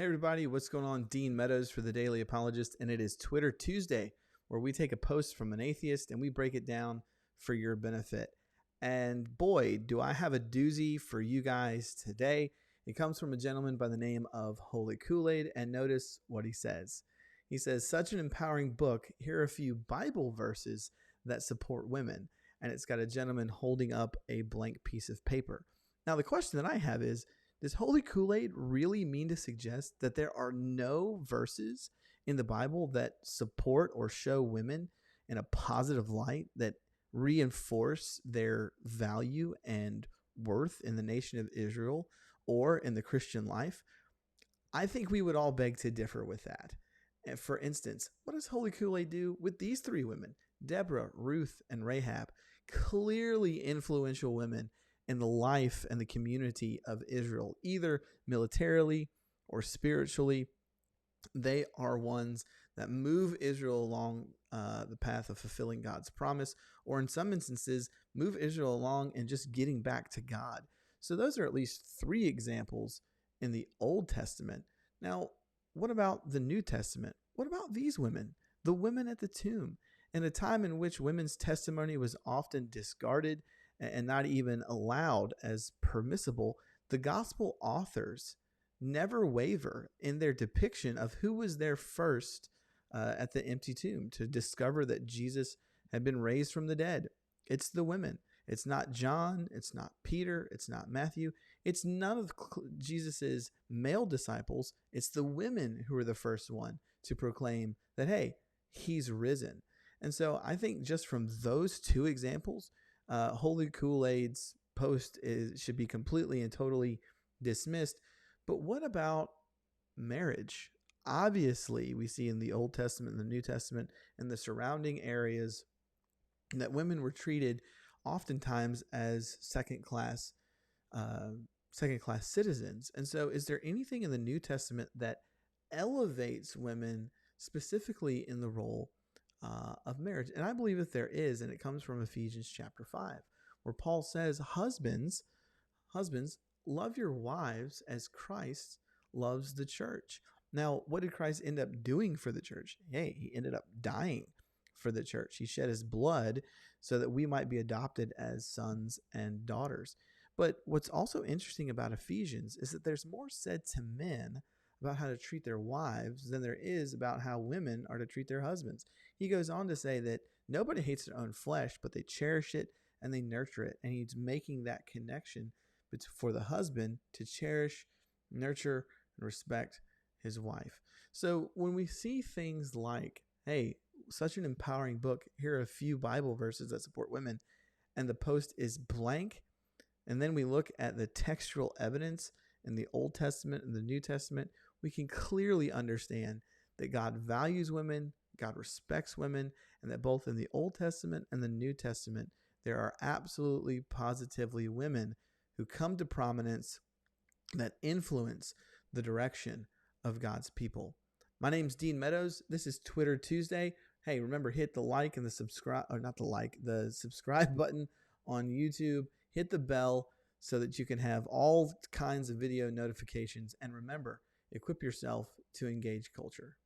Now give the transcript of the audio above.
everybody, what's going on? Dean Meadows for the Daily Apologist, and it is Twitter Tuesday, where we take a post from an atheist and we break it down for your benefit. And boy, do I have a doozy for you guys today. It comes from a gentleman by the name of Holy Kool-Aid, and notice what he says. He says, such an empowering book. Here are a few Bible verses that support women. And it's got a gentleman holding up a blank piece of paper. Now, the question that I have is, does Holy Kool-Aid really mean to suggest that there are no verses in the Bible that support or show women in a positive light, that reinforce their value and worth in the nation of Israel or in the Christian life? I think we would all beg to differ with that. And for instance, what does Holy Kool-Aid do with these three women? Deborah, Ruth, and Rahab, clearly influential women in the life and the community of Israel, either militarily or spiritually. They are ones that move Israel along the path of fulfilling God's promise, or in some instances, move Israel along and just getting back to God. So those are at least three examples in the Old Testament. Now, what about the New Testament? What about these women, the women at the tomb, in a time in which women's testimony was often discarded and not even allowed as permissible? The gospel authors never waver in their depiction of who was there first at the empty tomb to discover that Jesus had been raised from the dead. It's the women. It's not John. It's not Peter. It's not Matthew. It's none of Jesus's male disciples. It's the women who are the first one to proclaim that, hey, he's risen. And so I think just from those two examples, Holy Kool-Aid's post should be completely and totally dismissed. But what about marriage? Obviously, we see in the Old Testament and the New Testament and the surrounding areas that women were treated oftentimes as second-class citizens. And so is there anything in the New Testament that elevates women specifically in the role of marriage? And I believe that there is, and it comes from Ephesians chapter 5, where Paul says, husbands, love your wives as Christ loves the church. Now, what did Christ end up doing for the church? Hey, he ended up dying for the church. He shed his blood so that we might be adopted as sons and daughters. But what's also interesting about Ephesians is that there's more said to men about how to treat their wives than there is about how women are to treat their husbands. He goes on to say that nobody hates their own flesh, but they cherish it and they nurture it. And he's making that connection for the husband to cherish, nurture, and respect his wife. So when we see things like, hey, such an empowering book, here are a few Bible verses that support women, and the post is blank, and then we look at the textual evidence in the Old Testament and the New Testament, we can clearly understand that God values women, God respects women, and that both in the Old Testament and the New Testament, there are absolutely positively women who come to prominence that influence the direction of God's people. My name's Dean Meadows. This is Twitter Tuesday. Hey, remember, hit the like and the subscribe, or not the like, the subscribe button on YouTube. Hit the bell so that you can have all kinds of video notifications. And remember, equip yourself to engage culture.